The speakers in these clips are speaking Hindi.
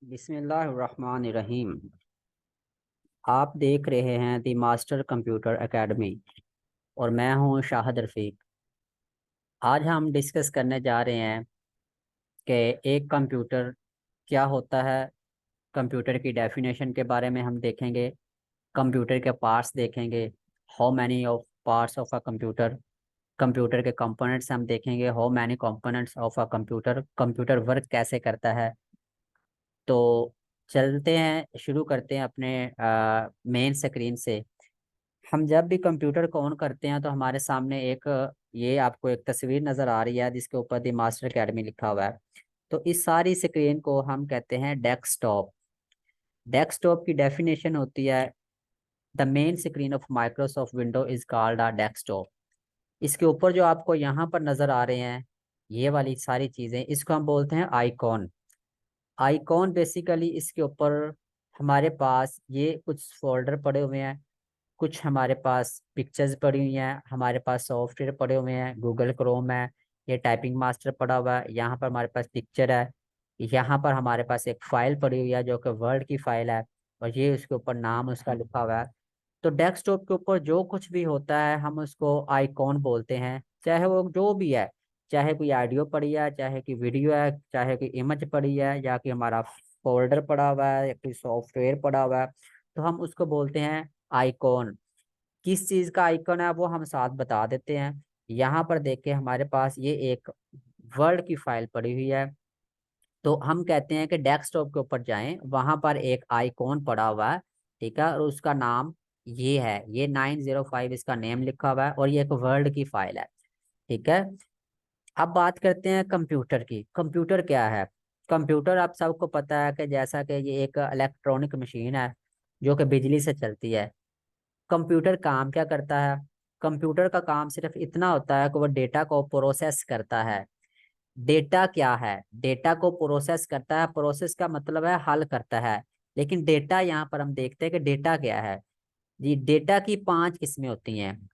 बिस्मिल्लाहिर्रहमानिर्रहीम। आप देख रहे हैं दी मास्टर कंप्यूटर एकेडमी और मैं हूं शाहिद रफ़ीक। आज हम डिस्कस करने जा रहे हैं कि एक कंप्यूटर क्या होता है। कंप्यूटर की डेफिनेशन के बारे में हम देखेंगे। कंप्यूटर के पार्ट्स देखेंगे, how many of parts of a computer. Computer के कंपोनेंट्स हम देखेंगे, how many components of a computer. Computer work कैसे करता है। तो चलते हैं, शुरू करते हैं अपने मेन स्क्रीन से। हम जब भी कंप्यूटर को ऑन करते हैं तो हमारे सामने एक ये आपको एक तस्वीर नज़र आ रही है जिसके ऊपर दी मास्टर एकेडमी लिखा हुआ है। तो इस सारी स्क्रीन को हम कहते हैं डेस्कटॉप। डेस्कटॉप की डेफिनेशन होती है the main screen of Microsoft window is called a desktop. इसके ऊपर जो आपको यहाँ पर नज़र आ रहे हैं ये वाली सारी चीज़ें, इसको हम बोलते हैं आइकॉन। आइकॉन बेसिकली इसके ऊपर हमारे पास ये कुछ फोल्डर पड़े हुए हैं, कुछ हमारे पास पिक्चर्स पड़ी हुई हैं, हमारे पास सॉफ्टवेयर पड़े हुए हैं, गूगल क्रोम है, ये टाइपिंग मास्टर पड़ा हुआ है, यहाँ पर हमारे पास पिक्चर है, यहाँ पर हमारे पास एक फाइल पड़ी हुई है जो कि वर्ड की फाइल है और ये उसके ऊपर नाम उसका लिखा हुआ है। तो डेस्कटॉप के ऊपर जो कुछ भी होता है हम उसको आइकॉन बोलते हैं, चाहे वो जो भी है। चाहे कोई ऑडियो पड़ी है, चाहे कोई वीडियो है, चाहे कोई इमेज पड़ी है, या कि हमारा फोल्डर पड़ा हुआ है या कोई सॉफ्टवेयर पड़ा हुआ है, तो हम उसको बोलते हैं आइकॉन। किस चीज का आइकन है वो हम साथ बता देते हैं। यहाँ पर देखे हमारे पास ये एक वर्ड की फाइल पड़ी हुई है। तो हम कहते हैं कि डेस्कटॉप के ऊपर जाएं, वहां पर एक आइकॉन पड़ा हुआ है, ठीक है, और उसका नाम ये है, ये 905 इसका नेम लिखा हुआ है और ये एक वर्ड की फाइल है, ठीक है। अब बात करते हैं कंप्यूटर की। कंप्यूटर क्या है। कंप्यूटर आप सबको पता है कि जैसा कि ये एक इलेक्ट्रॉनिक मशीन है जो कि बिजली से चलती है। कंप्यूटर काम क्या करता है। कंप्यूटर का काम सिर्फ इतना होता है कि वो डेटा को प्रोसेस करता है। डेटा क्या है, डेटा को प्रोसेस करता है। प्रोसेस का मतलब है हल करता है। लेकिन डेटा यहाँ पर हम देखते हैं कि डेटा क्या है। जी, डेटा की 5 किस्में होती हैं।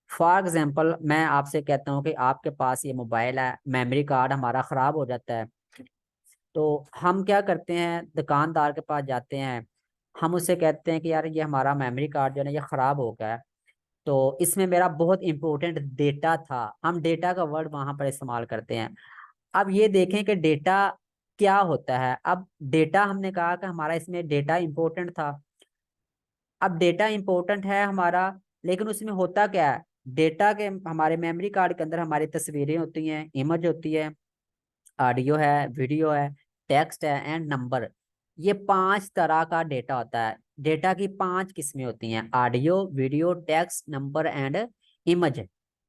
फॉर एग्जाम्पल मैं आपसे कहता हूँ कि आपके पास ये मोबाइल है, मेमोरी कार्ड हमारा ख़राब हो जाता है, तो हम क्या करते हैं, दुकानदार के पास जाते हैं। हम उससे कहते हैं कि यार ये हमारा मेमोरी कार्ड जो है ना ये ख़राब हो गया है, तो इसमें मेरा बहुत इंपॉर्टेंट डेटा था। हम डेटा का वर्ड वहां पर इस्तेमाल करते हैं। अब ये देखें कि डेटा क्या होता है। अब डेटा हमने कहा कि हमारा इसमें डेटा इंपॉर्टेंट था। अब डेटा इंपॉर्टेंट है हमारा, लेकिन उसमें होता क्या है। डेटा के हमारे मेमोरी कार्ड के अंदर हमारी तस्वीरें होती हैं, इमेज होती है, ऑडियो है, वीडियो है, टेक्स्ट है एंड नंबर। ये 5 तरह का डेटा होता है। डेटा की 5 किस्में होती हैं, audio, video, text, number and image.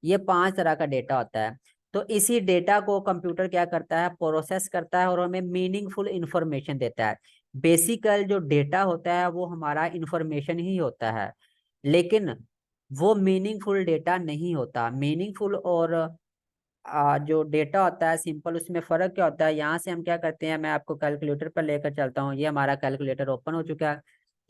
ये 5 तरह का डेटा होता है। तो इसी डेटा को कंप्यूटर क्या करता है, प्रोसेस करता है और हमें मीनिंगफुल इंफॉर्मेशन देता है। बेसिकल जो डेटा होता है वो हमारा इंफॉर्मेशन ही होता है, लेकिन वो मीनिंगफुल डेटा नहीं होता। मीनिंगफुल और जो डेटा होता है सिंपल, उसमें फर्क क्या होता है। यहाँ से हम क्या करते हैं, मैं आपको कैलकुलेटर पर लेकर चलता हूँ। ये हमारा कैलकुलेटर ओपन हो चुका है,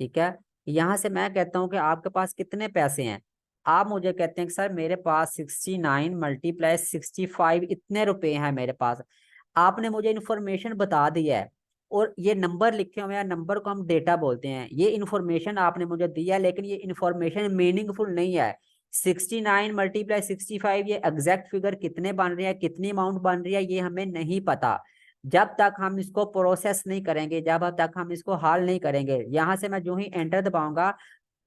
ठीक है। यहाँ से मैं कहता हूँ कि आपके पास कितने पैसे हैं। आप मुझे कहते हैं कि सर मेरे पास 69 × 65 इतने रुपए हैं मेरे पास। आपने मुझे इन्फॉर्मेशन बता दी है और ये नंबर लिखे हुए हैं, नंबर को हम डेटा बोलते हैं। ये इन्फॉर्मेशन आपने मुझे दिया, लेकिन ये इन्फॉर्मेशन मीनिंगफुल नहीं है। 69 × 65 ये एग्जैक्ट फिगर कितने बन रही है, कितनी अमाउंट बन रही है, ये हमें नहीं पता। जब तक हम इसको प्रोसेस नहीं करेंगे, जब तक हम इसको हल नहीं करेंगे। यहाँ से मैं जो ही एंटर दबाऊंगा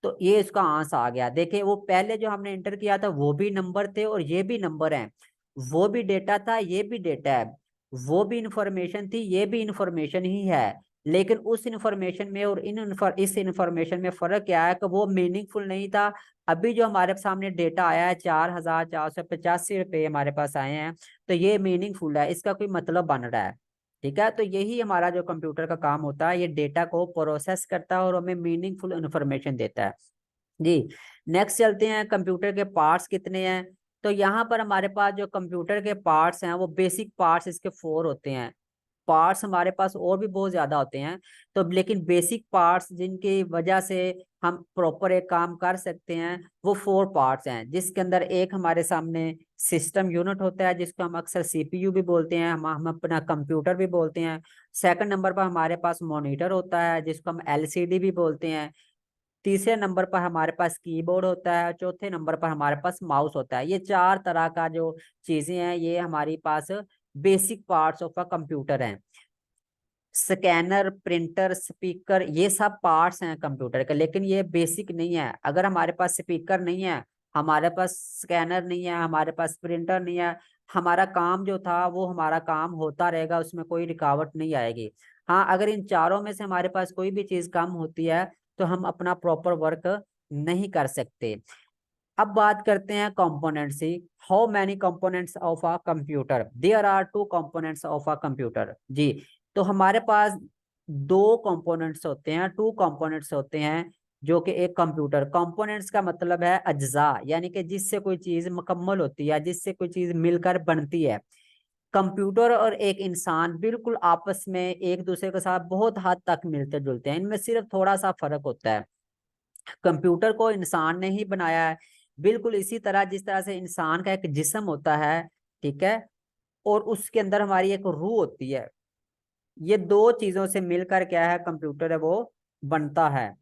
तो ये इसका आंसर आ गया। देखिए वो पहले जो हमने एंटर किया था वो भी नंबर थे और ये भी नंबर हैं। वो भी डेटा था, ये भी डेटा है। वो भी इंफॉर्मेशन थी, ये भी इंफॉर्मेशन ही है। लेकिन उस इंफॉर्मेशन में और इस इंफॉर्मेशन में फर्क क्या है कि वो मीनिंगफुल नहीं था। अभी जो हमारे सामने डेटा आया है 4,485 रुपये हमारे पास आए हैं, तो ये मीनिंगफुल है, इसका कोई मतलब बन रहा है, ठीक है। तो यही हमारा जो कंप्यूटर का काम होता है, ये डेटा को प्रोसेस करता है और हमें मीनिंगफुल इंफॉर्मेशन देता है। जी, नेक्स्ट चलते हैं, कंप्यूटर के पार्ट्स कितने हैं। तो यहाँ पर हमारे पास जो कंप्यूटर के पार्ट्स हैं वो बेसिक पार्ट्स इसके 4 होते हैं। पार्ट्स हमारे पास और भी बहुत ज्यादा होते हैं। तो लेकिन बेसिक पार्ट्स जिनकी वजह से हम प्रॉपर एक काम कर सकते हैं वो 4 पार्ट्स हैं, जिसके अंदर एक हमारे सामने सिस्टम यूनिट होता है जिसको हम अक्सर सीपीयू भी बोलते हैं, हम अपना कंप्यूटर भी बोलते हैं। सेकंड नंबर पर हमारे पास मॉनिटर होता है जिसको हम एलसीडी भी बोलते हैं। तीसरे नंबर पर हमारे पास कीबोर्ड होता है। चौथे नंबर पर हमारे पास माउस होता है। ये 4 तरह का जो चीजें हैं ये हमारे पास basic parts of a computer हैं। स्कैनर, प्रिंटर, स्पीकर, ये सब पार्ट्स हैं कंप्यूटर के, लेकिन ये बेसिक नहीं है। अगर हमारे पास स्पीकर नहीं है, हमारे पास स्कैनर नहीं है, हमारे पास प्रिंटर नहीं है, हमारा काम जो था वो हमारा काम होता रहेगा, उसमें कोई रुकावट नहीं आएगी। हाँ, अगर इन चारों में से हमारे पास कोई भी चीज कम होती है तो हम अपना प्रॉपर वर्क नहीं कर सकते। अब बात करते हैं कंपोनेंट्स ही। How many components of a computer? There are 2 components of a computer. जी, तो हमारे पास 2 कंपोनेंट्स होते हैं, 2 कंपोनेंट्स होते हैं जो कि एक कंप्यूटर। कंपोनेंट्स का मतलब है अज्जा, यानी कि जिससे कोई चीज मुकम्मल होती है, जिससे कोई चीज मिलकर बनती है। कंप्यूटर और एक इंसान बिल्कुल आपस में एक दूसरे के साथ बहुत हद तक मिलते जुलते हैं, इनमें सिर्फ थोड़ा सा फर्क होता है। कंप्यूटर को इंसान ने ही बनाया है, बिल्कुल इसी तरह जिस तरह से इंसान का एक जिस्म होता है, ठीक है, और उसके अंदर हमारी एक रूह होती है। ये दो चीजों से मिलकर क्या है, कंप्यूटर है वो बनता है।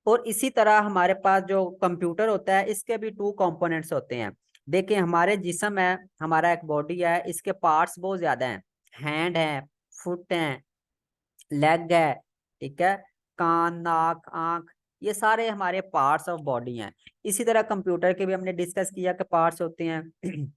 और इसी तरह हमारे पास जो कंप्यूटर होता है इसके भी 2 कंपोनेंट्स होते हैं। देखिए, हमारे जिस्म है, हमारा एक बॉडी है, इसके पार्ट्स बहुत ज्यादा हैं। हैंड है, फुट है, लेग है, ठीक है, कान, नाक, आंख, ये सारे हमारे पार्ट्स ऑफ बॉडी हैं। इसी तरह कंप्यूटर के भी हमने डिस्कस किया कि पार्ट्स होते हैं।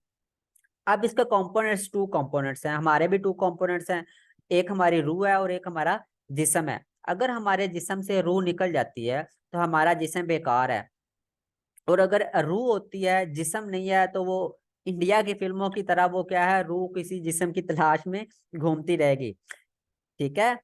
अब इसके कंपोनेंट्स 2 कंपोनेंट्स हैं, हमारे भी 2 कंपोनेंट्स हैं। एक हमारी रूह है और एक हमारा जिस्म है। अगर हमारे जिस्म से रूह निकल जाती है तो हमारा जिस्म बेकार है। और अगर रूह होती है, जिस्म नहीं है, तो वो इंडिया की फिल्मों की तरह वो क्या है, रूह किसी जिस्म की तलाश में घूमती रहेगी। ठीक है।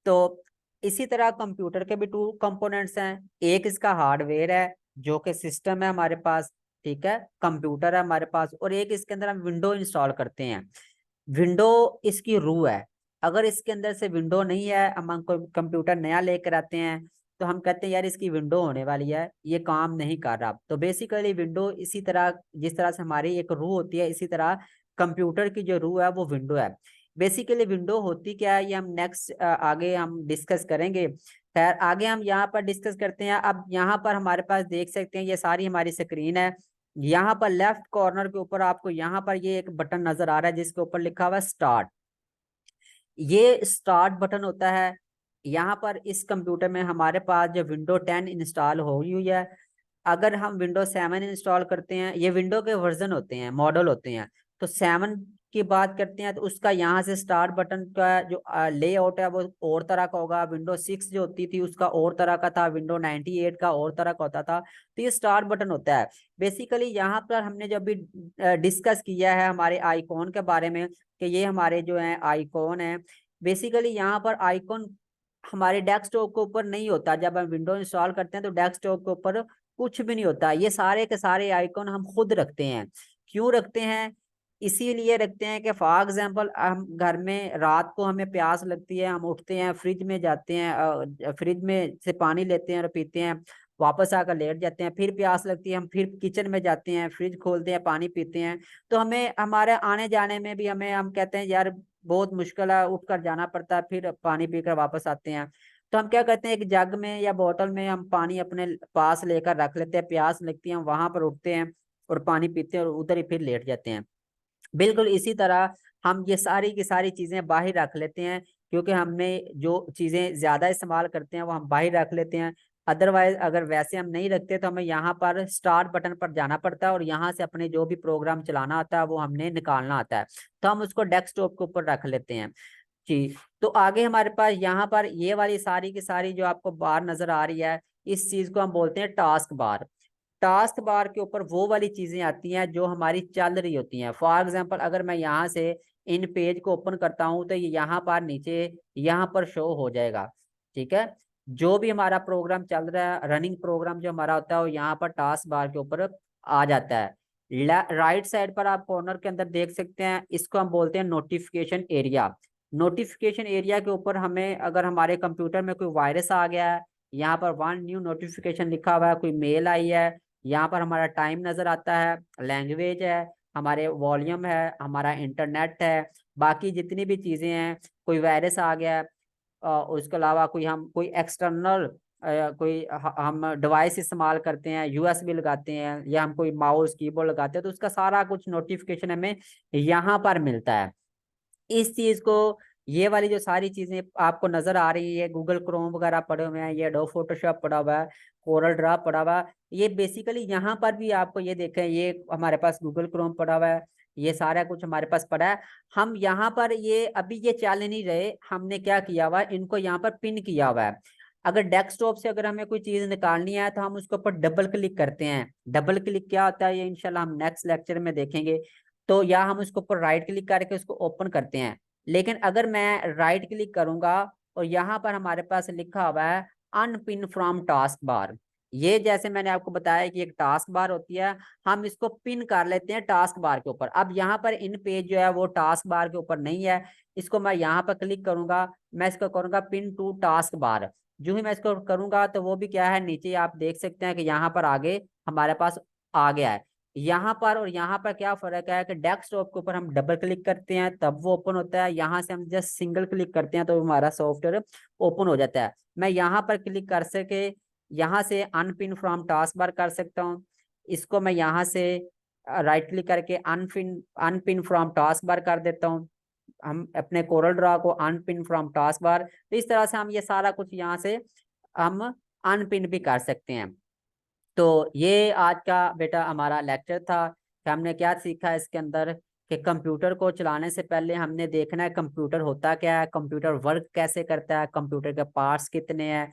तो इसी तरह कंप्यूटर के भी 2 कंपोनेंट्स हैं। एक इसका हार्डवेयर है जो कि सिस्टम है हमारे पास, ठीक है, कंप्यूटर है हमारे पास, और एक इसके अंदर हम विंडो इंस्टॉल करते हैं। विंडो इसकी रूह है। अगर इसके अंदर से विंडो नहीं है, हम कंप्यूटर नया लेकर आते हैं तो हम कहते हैं यार इसकी विंडो होने वाली है, ये काम नहीं कर रहा। तो बेसिकली विंडो इसी तरह, जिस तरह से हमारी एक रूह होती है, इसी तरह कंप्यूटर की जो रूह है वो विंडो है। बेसिकली विंडो होती क्या है ये हम नेक्स्ट आगे हम डिस्कस करेंगे। खैर, आगे हम यहाँ पर डिस्कस करते हैं। अब यहाँ पर हमारे पास देख सकते हैं ये सारी हमारी स्क्रीन है। यहाँ पर लेफ्ट कॉर्नर के ऊपर आपको यहाँ पर ये एक बटन नजर आ रहा है जिसके ऊपर लिखा हुआ है स्टार्ट। ये स्टार्ट बटन होता है। यहाँ पर इस कंप्यूटर में हमारे पास जो विंडो 10 इंस्टॉल हो हुई है। अगर हम विंडो 7 इंस्टॉल करते हैं, ये विंडो के वर्जन होते हैं, मॉडल होते हैं, तो 7 की बात करते हैं तो उसका यहाँ से स्टार्ट बटन का जो लेआउट है वो और तरह का होगा। विंडो 6 जो होती थी उसका और तरह का था, विंडो 98 का और तरह का होता था। तो ये स्टार्ट बटन होता है। बेसिकली यहाँ पर हमने जब भी डिस्कस किया है हमारे आइकॉन के बारे में कि ये हमारे जो है आइकॉन है। बेसिकली यहाँ पर आइकॉन हमारे डेस्कटॉप के ऊपर नहीं होता। जब हम विंडो इंस्टॉल करते हैं तो डेस्कटॉप के ऊपर कुछ भी नहीं होता, ये सारे के सारे आइकॉन हम खुद रखते हैं। क्यों रखते हैं? इसीलिए रखते हैं कि फॉर एग्जाम्पल हम घर में रात को हमें प्यास लगती है, हम उठते हैं, फ्रिज में जाते हैं, फ्रिज में से पानी लेते हैं और पीते हैं, वापस आकर लेट जाते हैं, फिर प्यास लगती है, हम फिर किचन में जाते हैं, फ्रिज खोलते हैं, पानी पीते हैं। तो हमें हमारे आने जाने में भी हम कहते हैं यार बहुत मुश्किल है, उठ कर जाना पड़ता है, फिर पानी पीकर वापस आते हैं। तो हम क्या करते हैं, एक जग में या बोतल में हम पानी अपने पास लेकर रख लेते हैं, प्यास लगती है हम वहां पर उठते हैं और पानी पीते हैं और उधर ही फिर लेट जाते हैं। बिल्कुल इसी तरह हम ये सारी की सारी चीजें बाहर रख लेते हैं, क्योंकि हमने जो चीजें ज्यादा इस्तेमाल करते हैं वो हम बाहर रख लेते हैं। अदरवाइज अगर वैसे हम नहीं रखते तो हमें यहाँ पर स्टार्ट बटन पर जाना पड़ता है और यहाँ से अपने जो भी प्रोग्राम चलाना आता है वो हमने निकालना आता है। तो हम उसको डेस्कटॉप के ऊपर रख लेते हैं। जी, तो आगे हमारे पास यहाँ पर ये वाली सारी की सारी जो आपको बार नजर आ रही है, इस चीज को हम बोलते हैं टास्क बार। टास्क बार के ऊपर वो वाली चीजें आती हैं जो हमारी चल रही होती हैं। फॉर एग्जांपल अगर मैं यहाँ से इन पेज को ओपन करता हूँ तो ये यहाँ पर नीचे यहाँ पर शो हो जाएगा। ठीक है, जो भी हमारा प्रोग्राम चल रहा है, रनिंग प्रोग्राम जो हमारा होता है वो यहाँ पर टास्क बार के ऊपर आ जाता है। राइट साइड पर आप कॉर्नर के अंदर देख सकते हैं, इसको हम बोलते हैं नोटिफिकेशन एरिया। नोटिफिकेशन एरिया के ऊपर हमें अगर हमारे कंप्यूटर में कोई वायरस आ गया है, यहाँ पर वन न्यू नोटिफिकेशन लिखा हुआ है, कोई मेल आई है, यहाँ पर हमारा टाइम नजर आता है, लैंग्वेज है, हमारे वॉल्यूम है, हमारा इंटरनेट है, बाकी जितनी भी चीजें हैं, कोई वायरस आ गया है, उसके अलावा कोई एक्सटर्नल कोई हम डिवाइस इस्तेमाल करते हैं, यूएसबी लगाते हैं, या हम कोई माउस कीबोर्ड लगाते हैं, तो उसका सारा कुछ नोटिफिकेशन हमें यहाँ पर मिलता है। इस चीज को, ये वाली जो सारी चीजें आपको नजर आ रही है, गूगल क्रोम वगैरह पड़े हुए हैं, ये एडोब फोटोशॉप पड़ा हुआ है, कोरल ड्रा पड़ा हुआ है, ये बेसिकली यहाँ पर भी आपको ये देखें, ये हमारे पास गूगल क्रोम पड़ा हुआ है, ये सारा कुछ हमारे पास पड़ा है। हम यहाँ पर ये अभी ये चल नहीं रहे, हमने क्या किया हुआ है, इनको यहाँ पर पिन किया हुआ है। अगर डेस्कटॉप से अगर हमें कोई चीज निकालनी है तो हम उसके ऊपर डबल क्लिक करते हैं। डबल क्लिक क्या होता है, ये इंशाल्लाह हम नेक्स्ट लेक्चर में देखेंगे। तो या हम उसके ऊपर राइट क्लिक करके उसको ओपन करते हैं। लेकिन अगर मैं राइट क्लिक करूंगा और यहाँ पर हमारे पास लिखा हुआ है अनपिन फ्रॉम टास्क बार, ये जैसे मैंने आपको बताया कि एक टास्क बार होती है, हम इसको पिन कर लेते हैं टास्क बार के ऊपर। अब यहाँ पर इन पेज जो है वो टास्क बार के ऊपर नहीं है, इसको मैं यहाँ पर क्लिक करूंगा, मैं इसको करूंगा पिन टू टास्क बार। जो ही मैं इसको करूंगा तो वो भी क्या है, नीचे आप देख सकते हैं कि यहाँ पर आगे हमारे पास आ गया है। यहाँ पर और यहाँ पर क्या फर्क है कि डेस्कटॉप के ऊपर हम डबल क्लिक करते हैं तब वो ओपन होता है, यहाँ से हम जस्ट सिंगल क्लिक करते हैं तो हमारा सॉफ्टवेयर ओपन हो जाता है। मैं यहाँ पर क्लिक कर सके, यहाँ से अनपिन फ्रॉम टास्क बार कर सकता हूँ। इसको मैं यहाँ से राइट क्लिक करके unpin unpin from task bar कर देता हूँ। हम अपने कोरल ड्रा को अनपिन फ्रॉम टास्क बार, तो इस तरह से हम ये सारा कुछ यहाँ से हम अनपिन भी कर सकते हैं। तो ये आज का बेटा हमारा लेक्चर था कि हमने क्या सीखा इसके अंदर, कि कंप्यूटर को चलाने से पहले हमने देखना है कंप्यूटर होता क्या है, कंप्यूटर वर्क कैसे करता है, कंप्यूटर के पार्ट्स कितने हैं,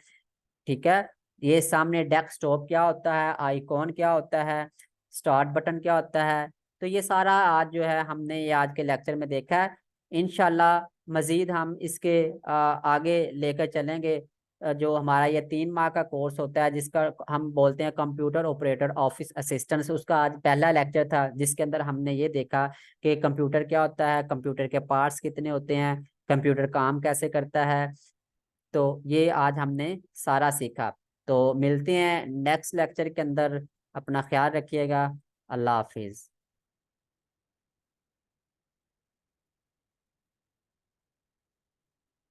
ठीक है। ये सामने डेस्कटॉप क्या होता है, आइकॉन क्या होता है, स्टार्ट बटन क्या होता है। तो ये सारा आज जो है हमने ये आज के लेक्चर में देखा है। इंशाल्लाह मज़ीद हम इसके आगे लेकर चलेंगे। जो हमारा ये 3 माह का कोर्स होता है जिसका हम बोलते हैं कंप्यूटर ऑपरेटर ऑफिस असिस्टेंट, उसका आज पहला लेक्चर था जिसके अंदर हमने ये देखा कि कंप्यूटर क्या होता है, कंप्यूटर के पार्ट्स कितने होते हैं, कंप्यूटर काम कैसे करता है। तो ये आज हमने सारा सीखा। तो मिलते हैं नेक्स्ट लेक्चर के अंदर, अपना ख्याल रखिएगा। अल्लाह हाफिज़।